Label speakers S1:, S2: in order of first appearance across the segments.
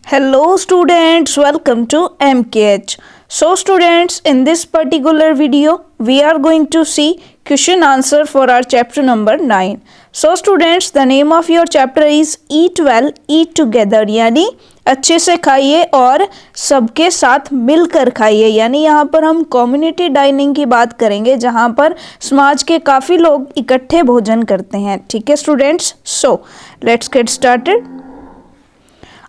S1: Hello students, welcome to MKH. So students, in this particular video, we are going to see question answer for our chapter number 9. So students, the name of your chapter is Eat Well, Eat Together, यानी अच्छे से खाइए और सबके साथ मिलकर खाइए। यानी यहाँ पर हम कम्युनिटी डाइनिंग की बात करेंगे, जहाँ पर समाज के काफ़ी लोग इकट्ठे भोजन करते हैं। ठीक है students, so let's get started.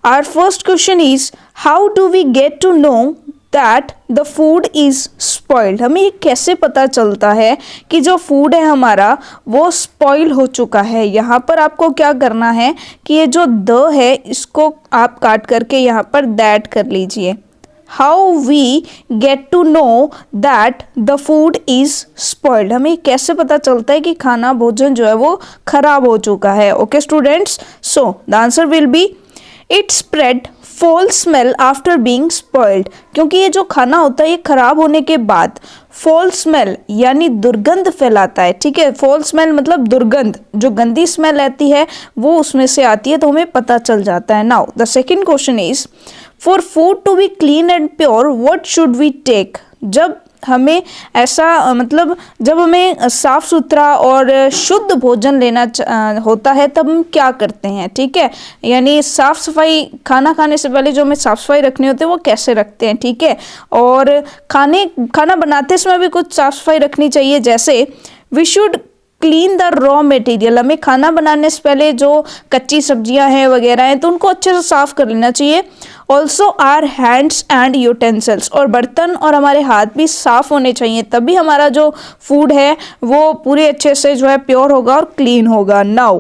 S1: Our first question is, how do we get to know that the food is spoiled? हमें ये कैसे पता चलता है कि जो फूड है हमारा वो स्पॉइल हो चुका है। यहाँ पर आपको क्या करना है कि ये जो द है इसको आप काट करके यहाँ पर दैट कर लीजिए। How we get to know that the food is spoiled? हमें कैसे पता चलता है कि खाना भोजन जो है वो खराब हो चुका है। Okay students, so the answer will be it spread fall smell after being spoiled. क्योंकि ये जो खाना होता है ये खराब होने के बाद फॉल स्मेल यानी दुर्गंध फैलाता है। ठीक है, फॉल स्मेल मतलब दुर्गंध, जो गंदी स्मेल आती है वो उसमें से आती है, तो हमें पता चल जाता है। Now the second question is, for food to be clean and pure what should we take? जब हमें ऐसा मतलब जब हमें साफ़ सुथरा और शुद्ध भोजन लेना होता है तब हम क्या करते हैं। ठीक है, यानी साफ़ सफाई, खाना खाने से पहले जो हमें साफ़ सफाई रखनी होती है वो कैसे रखते हैं। ठीक है, और खाना बनाते समय भी कुछ साफ़ सफाई रखनी चाहिए। जैसे we should clean the raw material, हमें खाना बनाने से पहले जो कच्ची सब्जियां हैं वगैरह हैं तो उनको अच्छे से साफ़ कर लेना चाहिए। Also our hands and utensils, और बर्तन और हमारे हाथ भी साफ़ होने चाहिए, तभी हमारा जो फूड है वो पूरे अच्छे से जो है प्योर होगा और क्लीन होगा। Now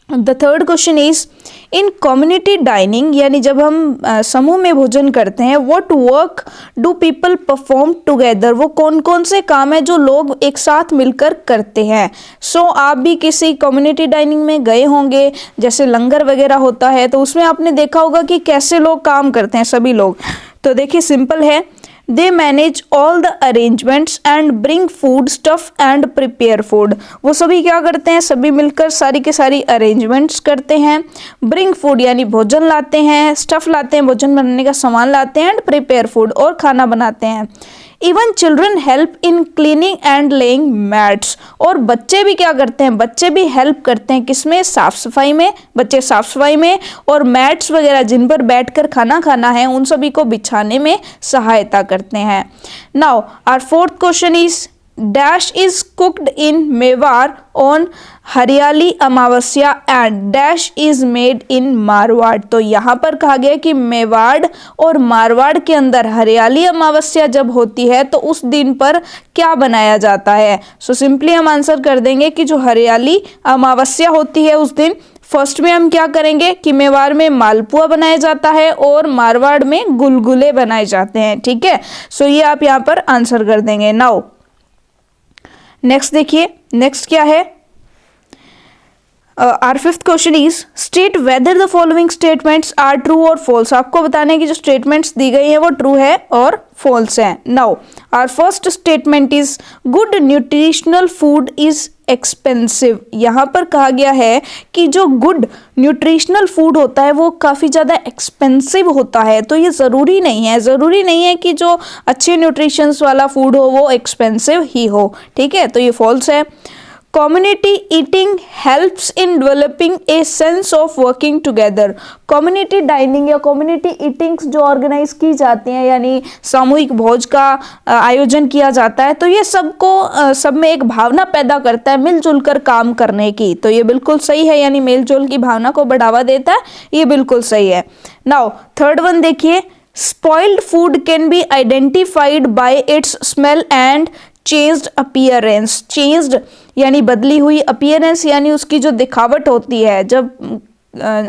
S1: the third question is, in community dining यानी जब हम समूह में भोजन करते हैं, what work do people perform together? वो कौन कौन से काम है जो लोग एक साथ मिलकर करते हैं। सो आप भी किसी कम्युनिटी डाइनिंग में गए होंगे, जैसे लंगर वगैरह होता है, तो उसमें आपने देखा होगा कि कैसे लोग काम करते हैं सभी लोग। तो देखिए सिंपल है, they manage all the arrangements and bring food stuff and prepare food. वो सभी क्या करते हैं, सभी मिलकर सारी के सारी अरेंजमेंट्स करते हैं, ब्रिंग फूड यानी भोजन लाते हैं, स्टफ लाते हैं, भोजन बनाने का सामान लाते हैं, एंड प्रिपेयर फूड और खाना बनाते हैं। Even children help in cleaning and laying mats, और बच्चे भी क्या करते हैं, बच्चे भी हेल्प करते हैं किसमें, साफ सफाई में। बच्चे साफ सफाई में और मैट्स वगैरह जिन पर बैठकर खाना खाना है उन सभी को बिछाने में सहायता करते हैं। Now our fourth question is, dash is cooked in Mewar on Hariyali Amavasya and dash is made in Marwar. तो यहाँ पर कहा गया कि मेवाड़ और मारवाड़ के अंदर हरियाली अमावस्या जब होती है तो उस दिन पर क्या बनाया जाता है। सो सिंपली हम आंसर कर देंगे कि जो हरियाली अमावस्या होती है उस दिन फर्स्ट में हम क्या करेंगे कि मेवाड़ में मालपुआ बनाया जाता है और मारवाड़ में गुलगुले बनाए जाते हैं। ठीक है, सो ये आप यहाँ पर आंसर कर देंगे। नाउ नेक्स्ट देखिए, नेक्स्ट क्या है, our fifth question is, state whether the following statements are true और फॉल्स। आपको बताने की जो स्टेटमेंट्स दी गई हैं वो ट्रू है और फॉल्स है। Now our first statement is, good nutritional food is expensive. यहाँ पर कहा गया है कि जो गुड न्यूट्रिशनल फूड होता है वो काफ़ी ज़्यादा एक्सपेंसिव होता है। तो ये ज़रूरी नहीं है, ज़रूरी नहीं है कि जो अच्छे न्यूट्रिशंस वाला फूड हो वो एक्सपेंसिव ही हो। ठीक है, तो ये फॉल्स है। Community eating helps in developing a sense of working together. Community dining या कम्युनिटी ईटिंग्स जो ऑर्गेनाइज की जाती हैं, यानी सामूहिक भोज का आयोजन किया जाता है, तो ये सबको सब में एक भावना पैदा करता है मिलजुल कर काम करने की। तो ये बिल्कुल सही है, यानी मेलजोल की भावना को बढ़ावा देता है, ये बिल्कुल सही है। नाउ थर्ड वन देखिए, spoiled food can be identified by it's smell and changed appearance. Changed यानी बदली हुई, अपीयरेंस यानी उसकी जो दिखावट होती है। जब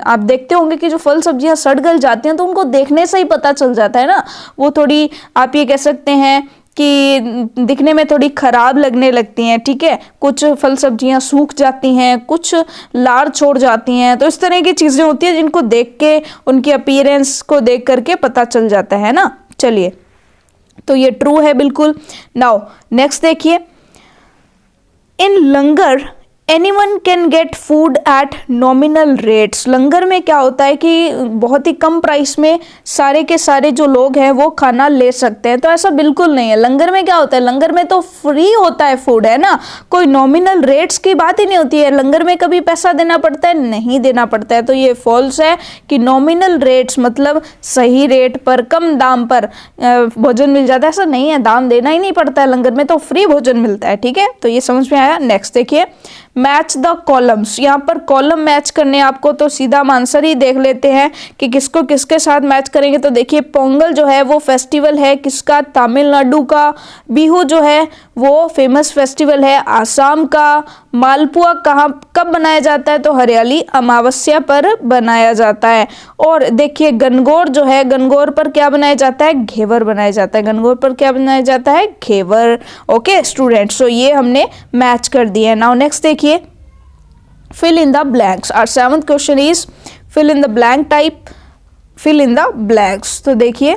S1: आप देखते होंगे कि जो फल सब्जियां सड़ गल जाती हैं तो उनको देखने से ही पता चल जाता है ना, वो थोड़ी आप ये कह सकते हैं कि दिखने में थोड़ी खराब लगने लगती हैं। ठीक है, कुछ फल सब्जियां सूख जाती हैं, कुछ लार छोड़ जाती हैं, तो इस तरह की चीज़ें होती हैं जिनको देख के, उनकी अपीयरेंस को देख करके पता चल जाता है ना। चलिए, तो ये ट्रू है बिल्कुल। नाउ नेक्स्ट देखिए, in langar anyone can get food at nominal rates. Langar में क्या होता है कि बहुत ही कम प्राइस में सारे के सारे जो लोग हैं वो खाना ले सकते हैं, तो ऐसा बिल्कुल नहीं है। लंगर में क्या होता है, लंगर में तो फ्री होता है फूड, है ना, कोई नॉमिनल रेट्स की बात ही नहीं होती है। लंगर में कभी पैसा देना पड़ता है, नहीं देना पड़ता है। तो ये फॉल्स है कि नॉमिनल रेट्स मतलब सही रेट पर, कम दाम पर भोजन मिल जाता है, ऐसा नहीं है। दाम देना ही नहीं पड़ता है, लंगर में तो फ्री भोजन मिलता है। ठीक है, तो ये समझ में आया। नेक्स्ट देखिए, मैच द कॉलम्स। यहाँ पर कॉलम मैच करने आपको, तो सीधा हम आंसर ही देख लेते हैं कि किसको किसके साथ मैच करेंगे। तो देखिए, पोंगल जो है वो फेस्टिवल है किसका, तमिलनाडु का। बिहू जो है वो फेमस फेस्टिवल है आसाम का। मालपुआ कहाँ कब बनाया जाता है, तो हरियाली अमावस्या पर बनाया जाता है। और देखिए, गणगौर जो है, गणगौर पर क्या बनाया जाता है, घेवर बनाया जाता है। गणगौर पर क्या बनाया जाता है, घेवर। ओके स्टूडेंट्स, सो ये हमने मैच कर दिया। नाउ नेक्स्ट देखिए, fill in the blanks. Our seventh question is fill in the blank type, fill in the blanks. तो देखिए,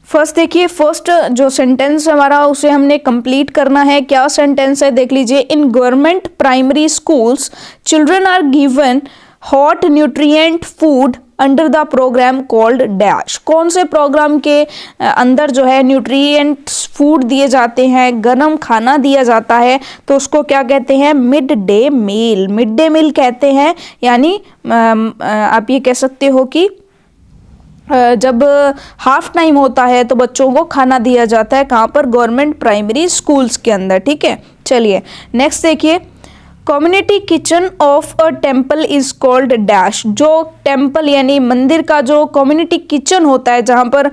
S1: फर्स्ट देखिए, फर्स्ट जो सेंटेंस हमारा उसे हमने कंप्लीट करना है। क्या सेंटेंस है देख लीजिए, in government primary schools children are given hot nutrient food under the programme called dash. कौन से प्रोग्राम के अंदर जो है न्यूट्रिएंट्स फूड दिए जाते हैं, गर्म खाना दिया जाता है, तो उसको क्या कहते हैं, mid day meal. Mid day meal कहते हैं, यानी आप ये कह सकते हो कि जब हाफ टाइम होता है तो बच्चों को खाना दिया जाता है, कहाँ पर, गवर्नमेंट प्राइमरी स्कूल्स के अंदर। ठीक है, चलिए नेक्स्ट देखिए, community kitchen of a temple is called dash. जो टेम्पल यानी मंदिर का जो कम्युनिटी किचन होता है, जहाँ पर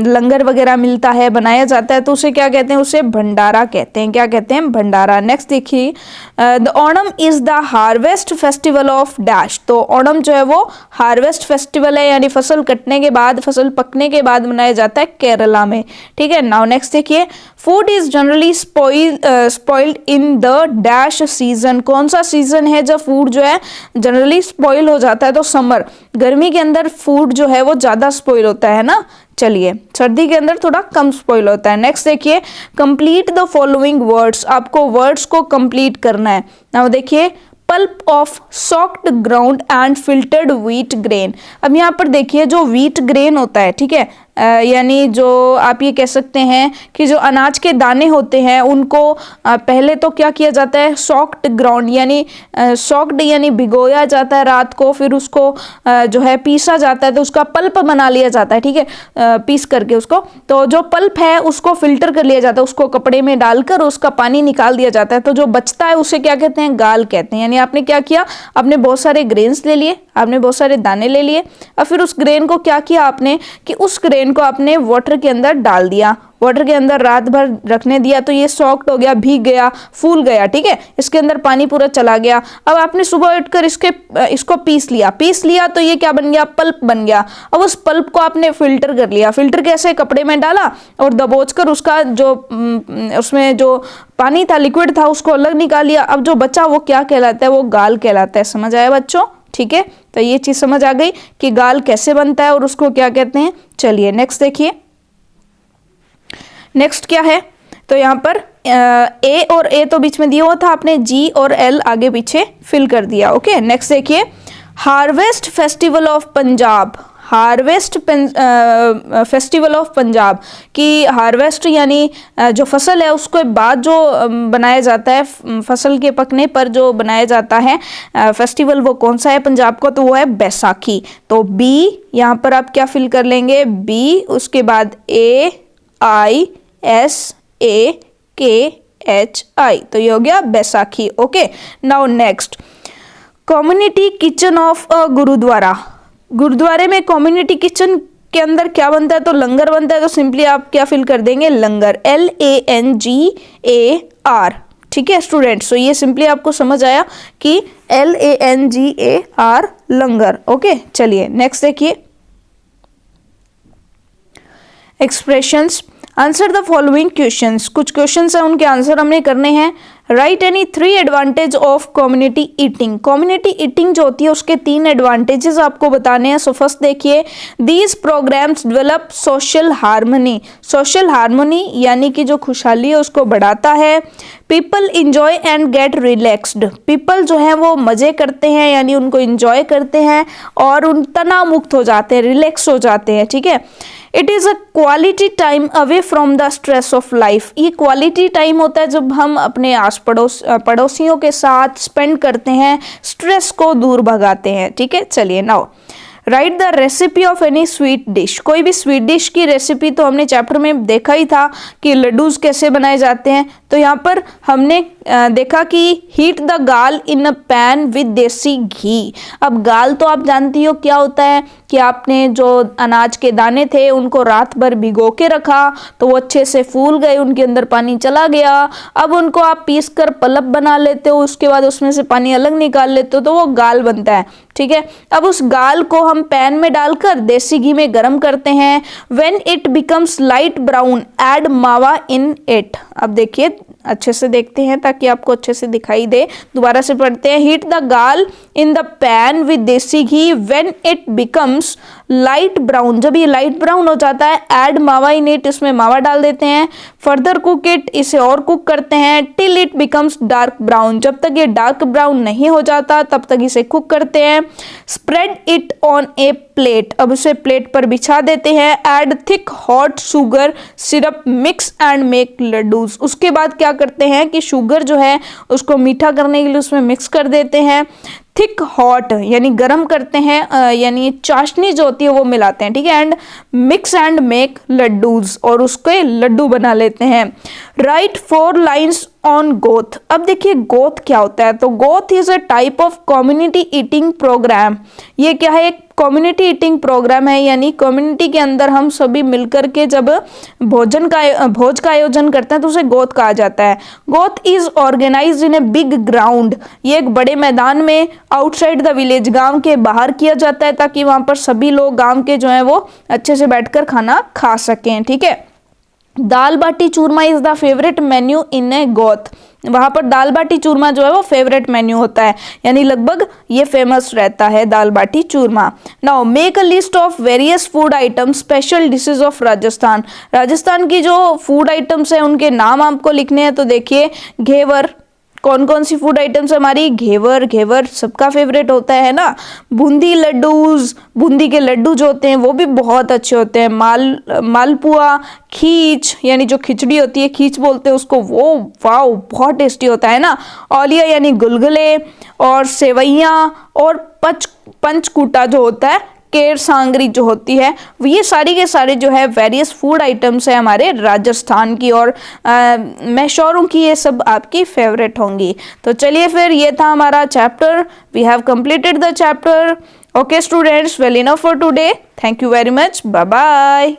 S1: लंगर वगैरह मिलता है, बनाया जाता है, तो उसे क्या कहते हैं, उसे भंडारा कहते हैं। क्या कहते हैं, भंडारा। नेक्स्ट देखिए, the Onam is the harvest festival of dash. तो ओणम जो है वो हार्वेस्ट फेस्टिवल है, यानी फसल कटने के बाद, फसल पकने के बाद मनाया जाता है केरला में। ठीक है, नाउ नेक्स्ट देखिए, food is generally spoiled in the dash season. कौन सा सीजन है जब फूड जो है जनरली स्पॉइल हो जाता है, तो समर। गर्मी के अंदर फूड जो है वो ज्यादा स्पॉइल होता है ना, चलिए सर्दी के अंदर थोड़ा कम स्पॉइल होता है। नेक्स्ट देखिए, कंप्लीट द फॉलोइंग वर्ड्स। आपको वर्ड्स को कंप्लीट करना है। नाउ देखिए, pulp of socked ground and filtered wheat grain. अब यहाँ पर देखिए, जो व्हीट ग्रेन होता है, ठीक है, यानी जो आप ये कह सकते हैं कि जो अनाज के दाने होते हैं उनको पहले तो क्या किया जाता है, सॉक्ड ग्राउंड यानी सॉक्ड यानी भिगोया जाता है रात को, फिर उसको जो है पीसा जाता है, तो उसका पल्प बना लिया जाता है। ठीक है, पीस करके उसको, तो जो पल्प है उसको फिल्टर कर लिया जाता है, उसको कपड़े में डालकर उसका पानी निकाल दिया जाता है। तो जो बचता है उसे क्या कहते हैं, गाल कहते हैं। यानी आपने क्या किया, आपने बहुत सारे ग्रेन्स ले लिए, आपने बहुत सारे दाने ले लिए, और फिर उस ग्रेन को क्या किया आपने कि उस ग्रेन को आपने वाटर के अंदर डाल दिया, वाटर के अंदर रात भर रखने दिया, तो ये सॉफ्ट हो गया, भीग गया, फूल गया। ठीक है, इसके अंदर पानी पूरा चला गया। अब आपने सुबह उठकर इसको पीस लिया, तो ये क्या बन गया, पल्प बन गया। अब उस पल्प को आपने फिल्टर कर लिया। फिल्टर कैसे, कपड़े में डाला और दबोचकर उसका जो उसमें जो पानी था, लिक्विड था, उसको अलग निकाल लिया। अब जो बचा वो क्या कहलाता है, वो गाल कहलाता है। समझ आया बच्चों? ठीक है, तो ये चीज समझ आ गई कि गाल कैसे बनता है और उसको क्या कहते हैं। चलिए नेक्स्ट देखिए, नेक्स्ट क्या है, तो यहाँ पर ए और ए तो बीच में दिया हुआ था, आपने जी और एल आगे पीछे फिल कर दिया। ओके, नेक्स्ट देखिए, harvest festival of Punjab. Harvest festival of Punjab की हार्वेस्ट यानी जो फसल है उसके बाद जो बनाया जाता है, फसल के पकने पर जो बनाया जाता है फेस्टिवल, वो कौन सा है पंजाब को, तो वो है बैसाखी। तो बी यहाँ पर आप क्या फिल कर लेंगे, बी, उसके बाद ए आई एस ए के एच आई, तो ये हो गया Baisakhi. Okay, now next, community kitchen of a gurdwara. गुरुद्वारे में कम्युनिटी किचन के अंदर क्या बनता है, तो लंगर बनता है। तो सिंपली आप क्या फिल कर देंगे, लंगर, LANGAR। ठीक है स्टूडेंट्स, तो ये सिंपली आपको समझ आया कि LANGAR लंगर। ओके, चलिए नेक्स्ट देखिए, expressions. Answer the following questions. कुछ क्वेश्चंस हैं, उनके आंसर हमने करने हैं। Write any 3 advantage of community eating. Community eating जो होती है उसके 3 एडवांटेजेस आपको बताने हैं। सो फर्स्ट देखिए, these programmes develop social harmony. Social harmony यानी कि जो खुशहाली है उसको बढ़ाता है। People enjoy and get relaxed. People जो है वो मज़े करते हैं यानी उनको इंजॉय करते हैं और उन तनाव मुक्त हो जाते हैं, रिलैक्स हो जाते हैं, ठीक है। It is a quality time away from the stress of life. ये क्वालिटी टाइम होता है जब हम अपने आस पड़ोसियों के साथ स्पेंड करते हैं, स्ट्रेस को दूर भगाते हैं, ठीक है। चलिए now right the recipe of any sweet dish. कोई भी स्वीट डिश की रेसिपी तो हमने चैप्टर में देखा ही था कि लड्डूज कैसे बनाए जाते हैं। तो यहाँ पर हमने देखा कि हीट द गाल इन अ पैन विद देसी घी। अब गाल तो आप जानती हो क्या होता है कि आपने जो अनाज के दाने थे उनको रात भर भिगो के रखा तो वो अच्छे से फूल गए, उनके अंदर पानी चला गया। अब उनको आप पीस कर पल्प बना लेते हो, उसके बाद उसमें से पानी अलग निकाल लेते हो तो वो गाल बनता है, ठीक है। अब उस गाल को हम पैन में डालकर देसी घी में गर्म करते हैं। When it becomes light brown add मावा इन इट। अब देखिए अच्छे से देखते हैं ताकि आपको अच्छे से दिखाई दे। दोबारा से पढ़ते हैं, हीट द गाल in the pan with desi ghee. When it becomes light brown, जब ये लाइट ब्राउन हो जाता है, ऐड मावा इन इट, इसमें मावा डाल देते हैं। फर्दर कुक इट, इसे और कुक करते हैं till it becomes dark brown, जब तक ये डार्क ब्राउन नहीं हो जाता तब तक इसे कुक करते हैं। Spread it on A plate, अब उसे प्लेट पर बिछा देते हैं। Add thick hot sugar syrup mix and make laddoos. उसके बाद क्या करते हैं कि शुगर जो है उसको मीठा करने के लिए उसमें मिक्स कर देते हैं। थिक हॉट यानी गरम करते हैं, यानी चाशनी जो होती है वो मिलाते हैं, ठीक है। And mix and make laddoos, और उसके लड्डू बना लेते हैं। Write 4 lines on goth. अब देखिए गोथ क्या होता है, तो goth is a type of community eating programme. ये क्या है, एक कम्युनिटी ईटिंग प्रोग्राम है, यानी कम्युनिटी के अंदर हम सभी मिलकर के जब भोज का आयोजन करते हैं तो उसे गोथ कहा जाता है। Goth is organised in a big ground. ये एक बड़े मैदान में आउटसाइड द विलेज, गांव के बाहर किया जाता है ताकि वहां पर सभी लोग गांव के जो है वो अच्छे से बैठकर खाना खा सकें, ठीक है। Dal baati churma is the favourite menu in a goth. वहां पर दाल बाटी चूरमा जो है वो फेवरेट मेन्यू होता है, यानी लगभग ये फेमस रहता है dal baati churma. Now make a list of various food items special dishes of Rajasthan. Rajasthan की जो फूड आइटम्स है उनके नाम आपको लिखने हैं। तो देखिए घेवर, कौन कौन सी फूड आइटम्स हमारी, घेवर सबका फेवरेट होता है ना। बूंदी लड्डूज, बूंदी के लड्डू जो होते हैं वो भी बहुत अच्छे होते हैं। मालपुआ, खीच यानी जो खिचड़ी होती है, खीच बोलते हैं उसको, वो वाओ बहुत टेस्टी होता है ना। औलिया यानी गुलगुले, और सेवैयाँ, और पंचकूटा जो होता है, केर सांगरी जो होती है, ये सारी के सारे जो है वेरियस फूड आइटम्स है हमारे राजस्थान की, और मैं श्योर हूँ कि ये सब आपकी फेवरेट होंगी। तो चलिए फिर ये था हमारा chapter, we have completed the chapter. Okay students, well enough for today, thank you very much, bye bye.